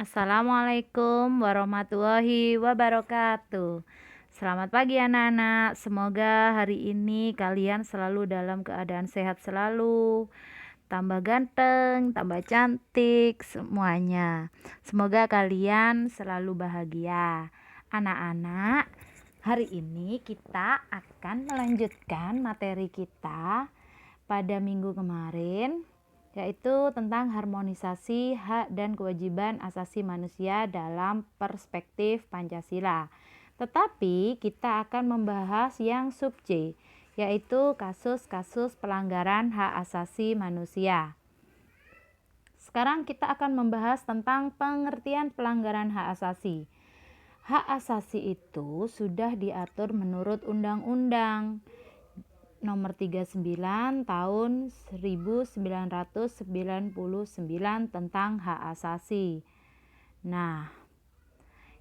Assalamualaikum warahmatullahi wabarakatuh. Selamat pagi anak-anak. Semoga hari ini kalian selalu dalam keadaan sehat selalu, tambah ganteng, tambah cantik semuanya. Semoga kalian selalu bahagia. Anak-anak, hari ini kita akan melanjutkan materi kita pada minggu kemarin, yaitu tentang harmonisasi hak dan kewajiban asasi manusia dalam perspektif Pancasila. Tetapi kita akan membahas yang sub C, yaitu kasus-kasus pelanggaran hak asasi manusia. Sekarang kita akan membahas tentang pengertian pelanggaran hak asasi. Hak asasi itu sudah diatur menurut Undang-Undang Nomor 39 Tahun 1999 tentang hak asasi. Nah,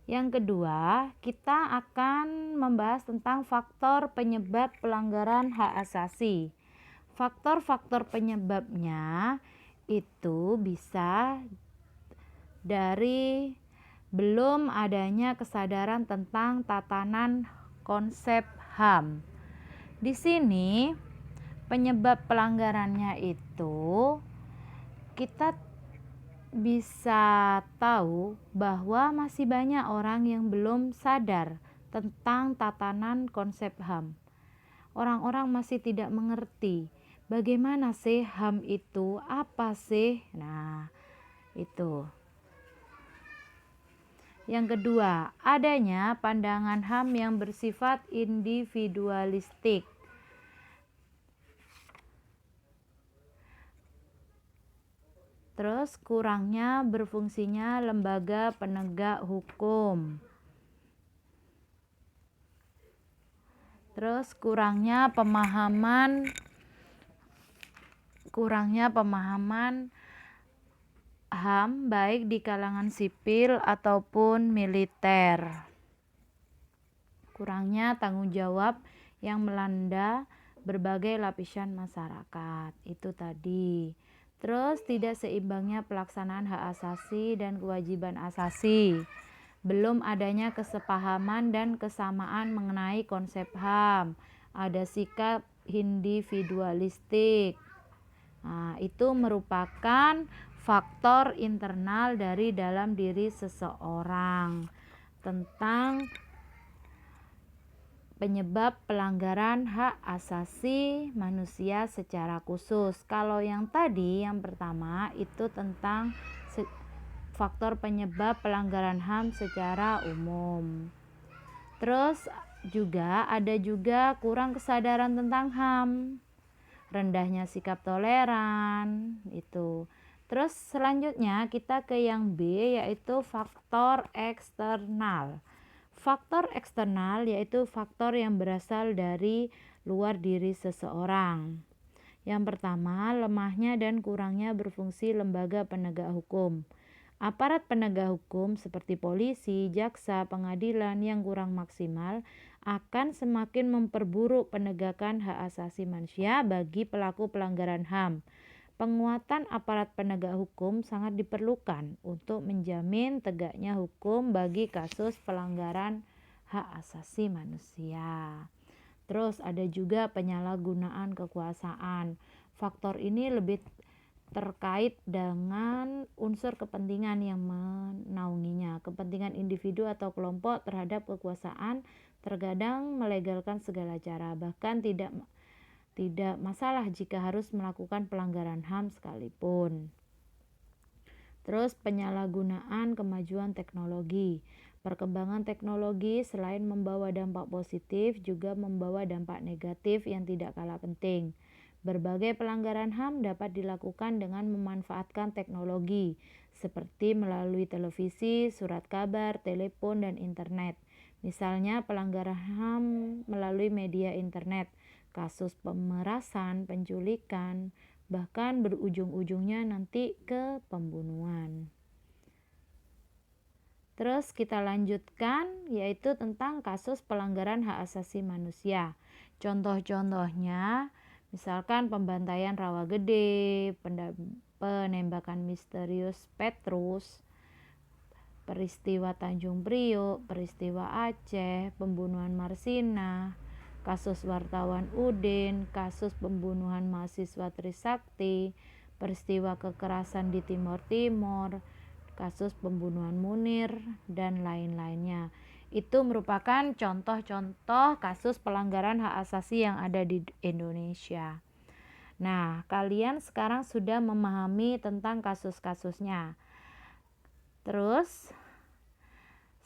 yang kedua, kita akan membahas tentang faktor penyebab pelanggaran hak asasi. Faktor-faktor penyebabnya itu bisa dari belum adanya kesadaran tentang tatanan konsep HAM. Di sini penyebab pelanggarannya itu kita bisa tahu bahwa masih banyak orang yang belum sadar tentang tatanan konsep HAM. Orang-orang masih tidak mengerti bagaimana sih HAM itu, apa sih? Nah, itu. Yang kedua, adanya pandangan HAM yang bersifat individualistik. Terus kurangnya berfungsinya lembaga penegak hukum. Terus kurangnya pemahaman HAM baik di kalangan sipil ataupun militer. Kurangnya tanggung jawab yang melanda berbagai lapisan masyarakat. Itu tadi. Terus tidak seimbangnya pelaksanaan hak asasi dan kewajiban asasi. Belum adanya kesepahaman dan kesamaan mengenai konsep HAM. Ada sikap individualistik. Nah, itu merupakan faktor internal dari dalam diri seseorang tentang penyebab pelanggaran hak asasi manusia secara khusus. Kalau yang tadi, yang pertama itu tentang faktor penyebab pelanggaran HAM secara umum. Terus ada juga kurang kesadaran tentang HAM, rendahnya sikap toleran itu. Terus selanjutnya kita ke yang B, yaitu faktor eksternal. Faktor eksternal yaitu faktor yang berasal dari luar diri seseorang. Yang pertama, lemahnya dan kurangnya berfungsi lembaga penegak hukum. Aparat penegak hukum seperti polisi, jaksa, pengadilan yang kurang maksimal akan semakin memperburuk penegakan hak asasi manusia bagi pelaku pelanggaran HAM. Penguatan aparat penegak hukum sangat diperlukan untuk menjamin tegaknya hukum bagi kasus pelanggaran hak asasi manusia. Terus ada juga penyalahgunaan kekuasaan. Faktor ini lebih terkait dengan unsur kepentingan yang menaunginya. Kepentingan individu atau kelompok terhadap kekuasaan terkadang melegalkan segala cara, bahkan tidak masalah jika harus melakukan pelanggaran HAM sekalipun. Terus penyalahgunaan kemajuan teknologi. Perkembangan teknologi selain membawa dampak positif juga membawa dampak negatif yang tidak kalah penting. Berbagai pelanggaran HAM dapat dilakukan dengan memanfaatkan teknologi seperti melalui televisi, surat kabar, telepon, dan internet. Misalnya pelanggaran HAM melalui media internet, kasus pemerasan, penculikan, bahkan berujung-ujungnya nanti ke pembunuhan. Terus kita lanjutkan, yaitu tentang kasus pelanggaran hak asasi manusia. Contoh-contohnya, misalkan pembantaian Rawagede, penembakan misterius Petrus, peristiwa Tanjung Priok, peristiwa Aceh, pembunuhan Marsina, kasus wartawan Udin, kasus pembunuhan mahasiswa Trisakti, peristiwa kekerasan di Timor Timur, kasus pembunuhan Munir, dan lain-lainnya. Itu merupakan contoh-contoh kasus pelanggaran hak asasi yang ada di Indonesia. Nah, kalian sekarang sudah memahami tentang kasus-kasusnya. Terus,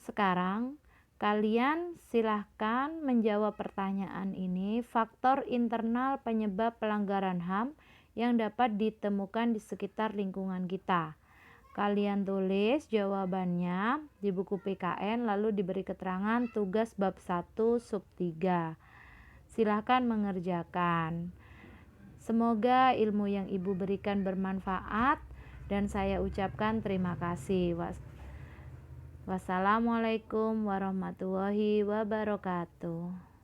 sekarang kalian silahkan menjawab pertanyaan ini. Faktor internal penyebab pelanggaran HAM yang dapat ditemukan di sekitar lingkungan kita. Kalian tulis jawabannya di buku PKN lalu diberi keterangan tugas bab 1 sub 3. Silahkan mengerjakan. Semoga ilmu yang Ibu berikan bermanfaat dan saya ucapkan terima kasih. Wassalamualaikum warahmatullahi wabarakatuh.